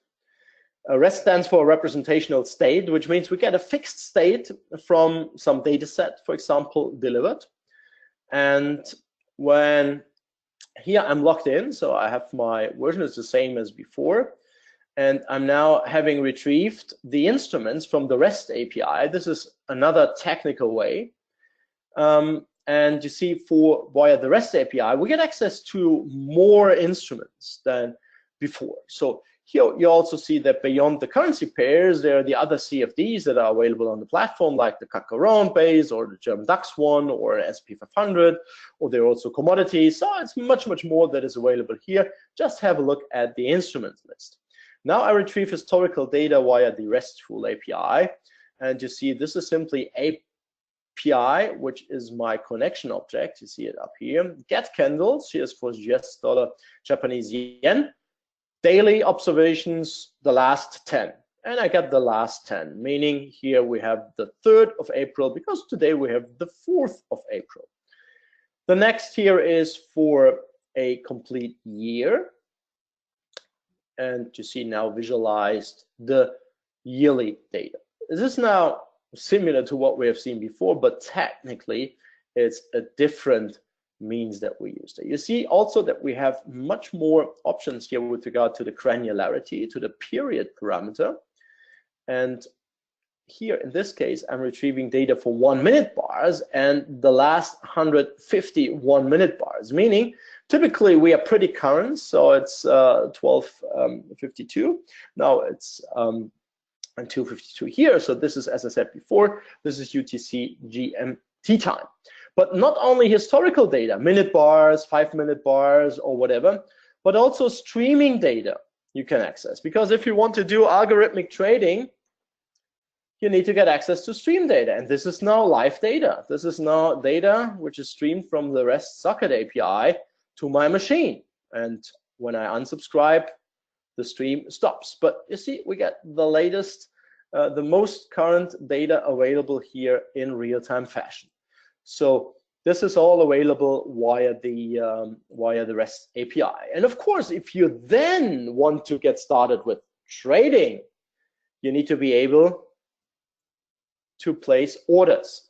REST stands for representational state, which means we get a fixed state from some data set, for example, delivered. And when here I'm logged in, so I have my version is the same as before, and I'm now having retrieved the instruments from the REST API. This is another technical way. And you see, via the REST API, we get access to more instruments than before. So here you also see that beyond the currency pairs, there are the other CFDs that are available on the platform, like the CAC Garant base or the German DAX one or SP500, or there are also commodities. So it's much, much more that is available here. Just have a look at the instruments list. Now I retrieve historical data via the RESTful API, and you see this is simply API, which is my connection object. You see it up here. Get candles, here's for US dollar, Japanese yen. Daily observations, the last 10. And I get the last 10, meaning here we have the 3rd of April, because today we have the 4th of April. The next here is for a complete year. And you see now visualized the yearly data. This is now similar to what we have seen before, but technically it's a different means that we use there. You see also that we have much more options here with regard to the granularity, to the period parameter. And here in this case, I'm retrieving data for 1 minute bars and the last 150 1-minute bars, meaning typically we are pretty current. So it's 12:52. Now it's 2:52 here. So this is, as I said before, this is UTC GMT time. But not only historical data, minute bars, 5-minute bars, or whatever, but also streaming data you can access. Because if you want to do algorithmic trading, you need to get access to stream data. And this is now live data. This is now data which is streamed from the REST socket API to my machine. And when I unsubscribe, the stream stops. But you see, we get the latest, the most current data available here in real-time fashion. So this is all available via the REST API. And of course, if you then want to get started with trading, you need to be able to place orders.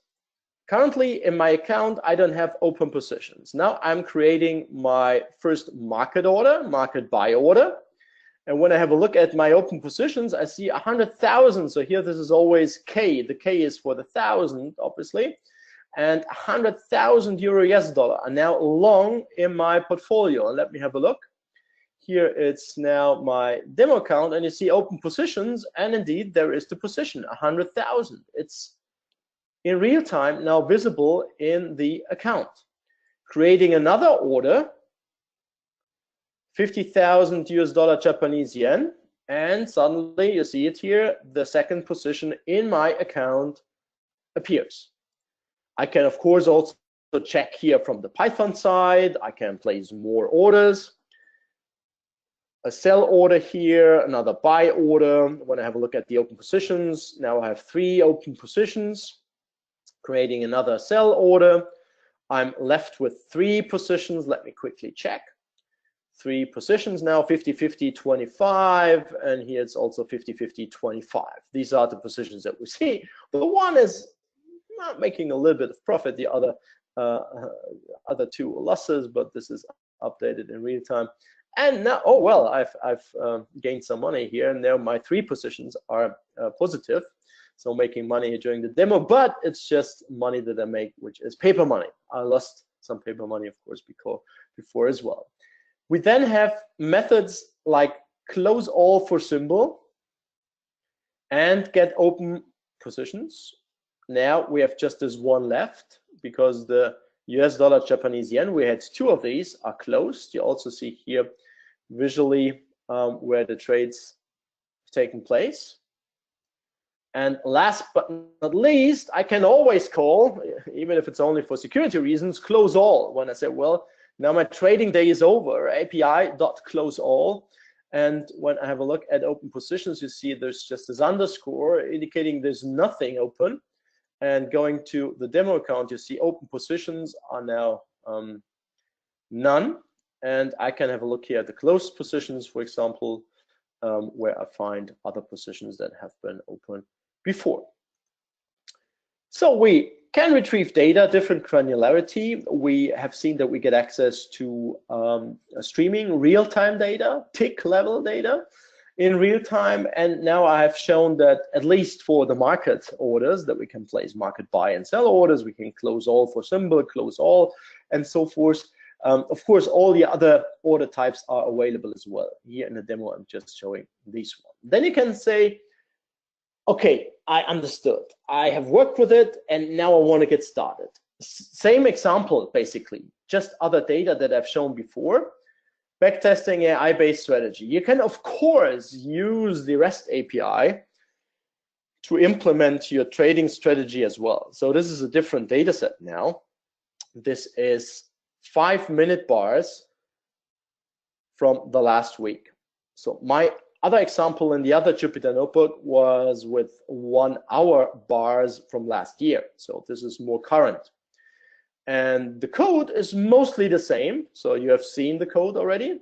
Currently in my account, I don't have open positions. Now I'm creating my first market order, market buy order. And when I have a look at my open positions, I see 100,000. So here, this is always K. The K is for the 1,000, obviously. And 100,000 euro US dollar are now long in my portfolio. And let me have a look. Here it's now my demo account, and you see open positions, and indeed there is the position 100,000. It's in real time now visible in the account. Creating another order, 50,000 US dollar Japanese yen, and suddenly you see it here, the second position in my account appears. I can of course also check here from the Python side. I can place more orders, a sell order here, another buy order. When I have a look at the open positions, now I have 3 open positions, creating another sell order. I'm left with 3 positions. Let me quickly check. 3 positions now, 50-50, 25, and here it's also 50-50, 25. These are the positions that we see. The one is not making a little bit of profit, the other 2 losses, but this is updated in real time. And now, oh well, I've gained some money here, and now my 3 positions are positive, so making money during the demo. But it's just money that I make, which is paper money. I lost some paper money, of course, before as well. We then have methods like close all for symbol and get open positions. Now we have just this one left because the US dollar Japanese yen, we had 2 of these, are closed. You also see here visually where the trades have taken place. And last but not least, I can always call, even if it's only for security reasons, close all. When I say, well, now my trading day is over, API.close all. And when I have a look at open positions, you see there's just this underscore indicating there's nothing open. And going to the demo account, you see open positions are now none. And I can have a look here at the closed positions, for example, where I find other positions that have been open before. So we can retrieve data, different granularity. We have seen that we get access to streaming real-time data, tick level data in real time. And now I have shown that at least for the market orders that we can place market buy and sell orders, we can close all for symbol, close all, and so forth. Of course, all the other order types are available as well. Here in the demo, I'm just showing these one. Then you can say, okay, I understood. I have worked with it, and now I want to get started. Same example, basically, just other data that I've shown before. Backtesting AI-based strategy. You can, of course, use the REST API to implement your trading strategy as well. So this is a different data set now. This is 5-minute bars from the last week. So my other example in the other Jupyter notebook was with 1 hour bars from last year. So this is more current. And the code is mostly the same. So you have seen the code already.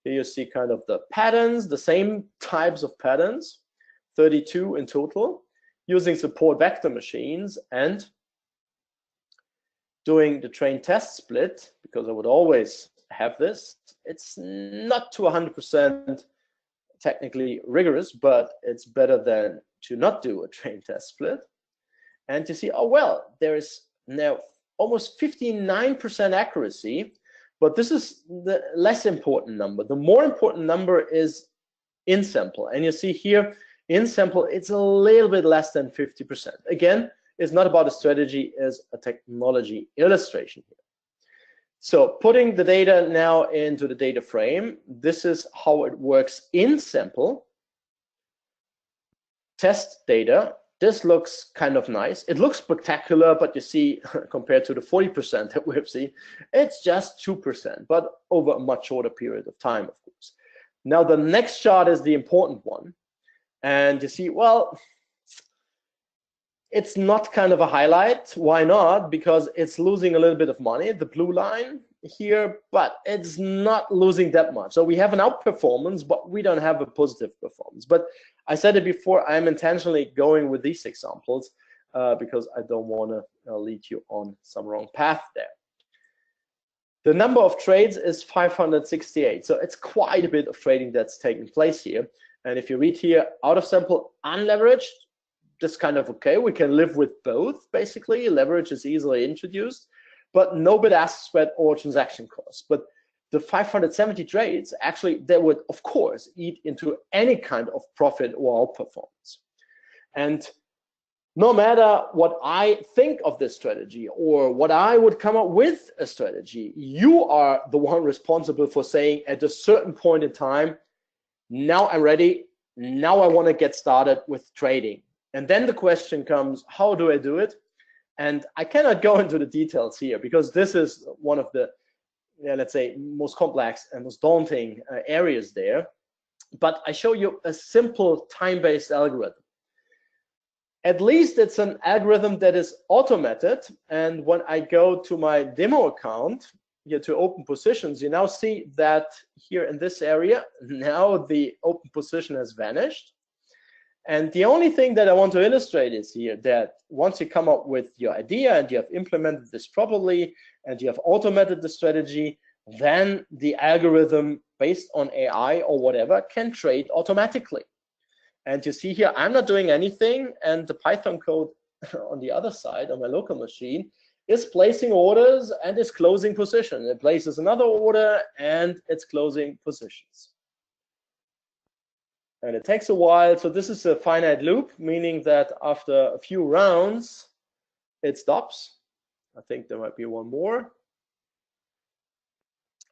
Here you see kind of the patterns, the same types of patterns, 32 in total, using support vector machines and doing the train test split, because I would always have this. It's not to 100% technically rigorous, but it's better than to not do a train test split. And you see, oh, well, there is now almost 59% accuracy, but this is the less important number. The more important number is Insample. And you see here, Insample, it's a little bit less than 50%. Again, it's not about a strategy, it's a technology illustration here. So putting the data now into the data frame, this is how it works in Sample. Test data. This looks kind of nice. It looks spectacular, but you see, compared to the 40% that we have seen, it's just 2%, but over a much shorter period of time, of course. Now, the next chart is the important one. And you see, well, it's not kind of a highlight. Why not? Because it's losing a little bit of money, the blue line here, but it's not losing that much. So we have an outperformance, but we don't have a positive performance. But I said it before, I'm intentionally going with these examples because I don't want to lead you on some wrong path there. The number of trades is 568. So it's quite a bit of trading that's taking place here. And if you read here, out of sample, unleveraged, that's kind of okay. We can live with both, basically. Leverage is easily introduced, but no bid-ask spread or transaction costs. But the 570 trades, actually, they would, of course, eat into any kind of profit or outperformance. And no matter what I think of this strategy or what I would come up with a strategy, you are the one responsible for saying at a certain point in time, now I'm ready, now I want to get started with trading. And then the question comes, how do I do it? And I cannot go into the details here because this is one of the, let's say, most complex and most daunting areas there. But I show you a simple time-based algorithm. At least it's an algorithm that is automated. And when I go to my demo account, here to open positions, you now see that here in this area, now the open position has vanished. And the only thing that I want to illustrate is here that once you come up with your idea and you have implemented this properly and you have automated the strategy, then the algorithm based on AI or whatever can trade automatically. And you see here, I'm not doing anything, and the Python code on the other side on my local machine is placing orders and is closing position. It places another order and it's closing positions. And it takes a while. So this is a finite loop, meaning that after a few rounds, it stops. I think there might be one more.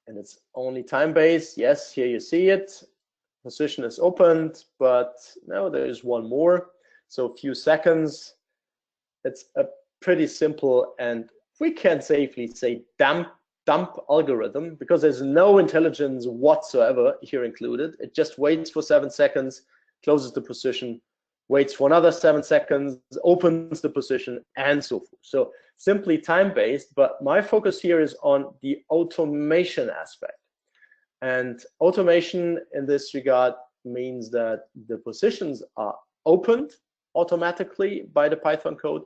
And it's only time-based. Yes, here you see it. Position is opened, but no, there is one more. So a few seconds. It's a pretty simple, and we can safely say dump algorithm, because there's no intelligence whatsoever here included. It just waits for 7 seconds, closes the position, waits for another 7 seconds, opens the position, and so forth. So simply time-based, but my focus here is on the automation aspect. And automation in this regard means that the positions are opened automatically by the Python code,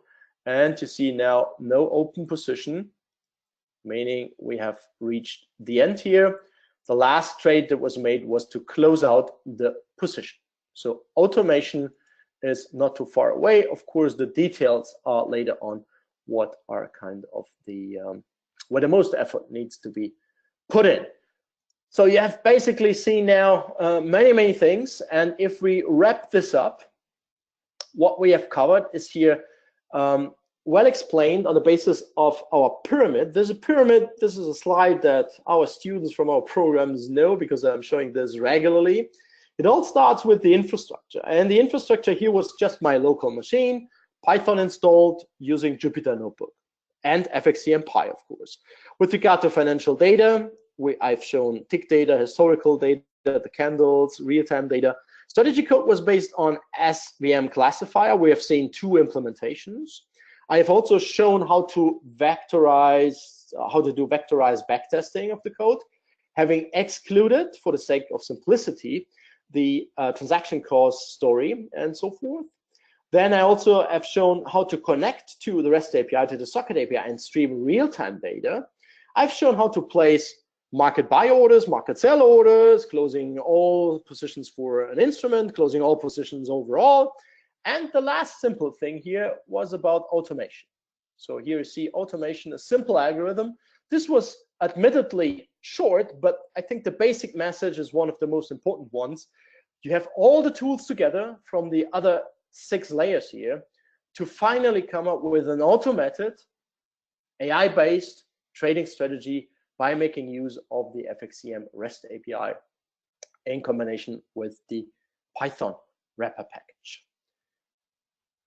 and you see now no open position, meaning we have reached the end here. The last trade that was made was to close out the position. So automation is not too far away. Of course, the details are later on what are kind of the where the most effort needs to be put in. So you have basically seen now many things, and if we wrap this up, what we have covered is here well explained on the basis of our pyramid. There's a pyramid. This is a slide that our students from our programs know, because I'm showing this regularly. It all starts with the infrastructure, and the infrastructure here was just my local machine, Python installed using Jupyter Notebook, and FXCM Pi, of course. With regard to financial data, I've shown tick data, historical data, the candles, real-time data. Strategy code was based on SVM classifier. We have seen 2 implementations. I have also shown how to vectorize, how to do vectorized backtesting of the code, having excluded, for the sake of simplicity, the transaction cost story and so forth. Then I also have shown how to connect to the REST API, to the socket API, and stream real-time data. I've shown how to place market buy orders, market sell orders, closing all positions for an instrument, closing all positions overall. And the last simple thing here was about automation. So here you see automation, a simple algorithm. This was admittedly short, but I think the basic message is one of the most important ones. You have all the tools together from the other 6 layers here to finally come up with an automated, AI-based trading strategy by making use of the FXCM REST API in combination with the Python wrapper package.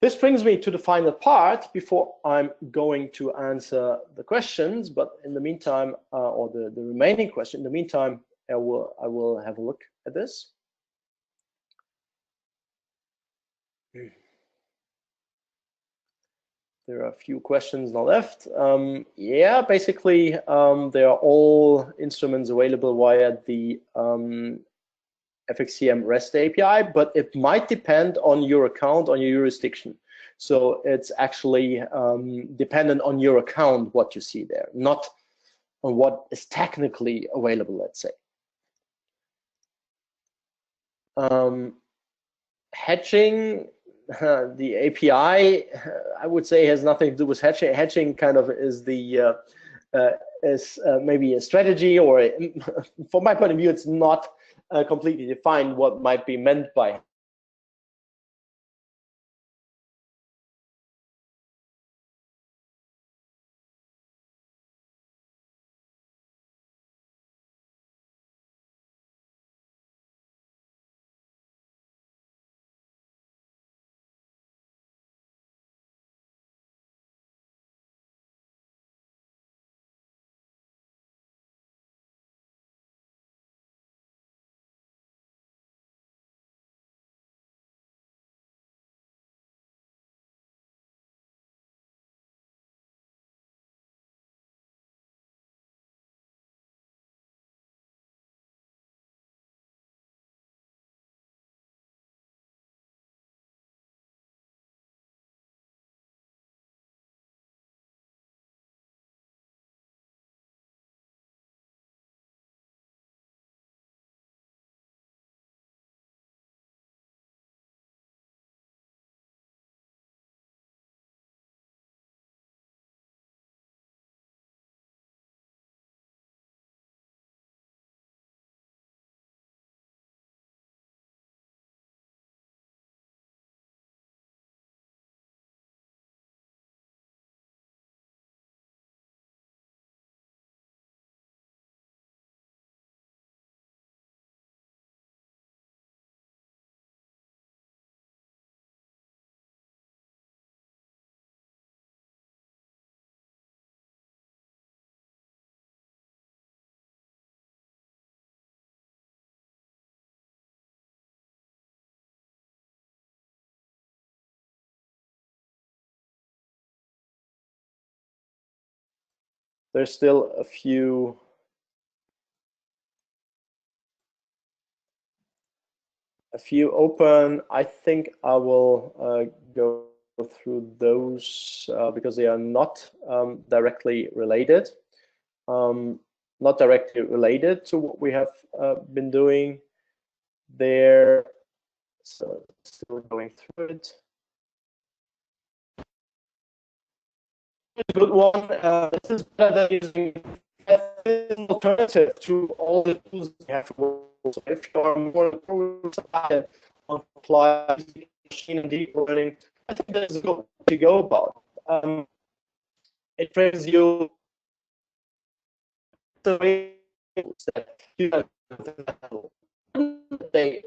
This brings me to the final part before I'm going to answer the questions. But in the meantime, or the remaining question, in the meantime, I will have a look at this. There are a few questions now left. Yeah, basically, they are all instruments available via the FXCM REST API, but it might depend on your account, on your jurisdiction. So it's actually dependent on your account what you see there, not on what is technically available, let's say. Hedging, the API, I would say, has nothing to do with hedging. Hedging kind of is the maybe a strategy, or from my point of view, it's not completely defined what might be meant by there's still a few open. I think I will go through those because they are not directly related. Not directly related to what we have been doing there. So still going through it. A good one. This is better than using an alternative to all the tools you have to work with. So if you're more apply machine and deep learning, I think that's good to go about. It brings you the way that you they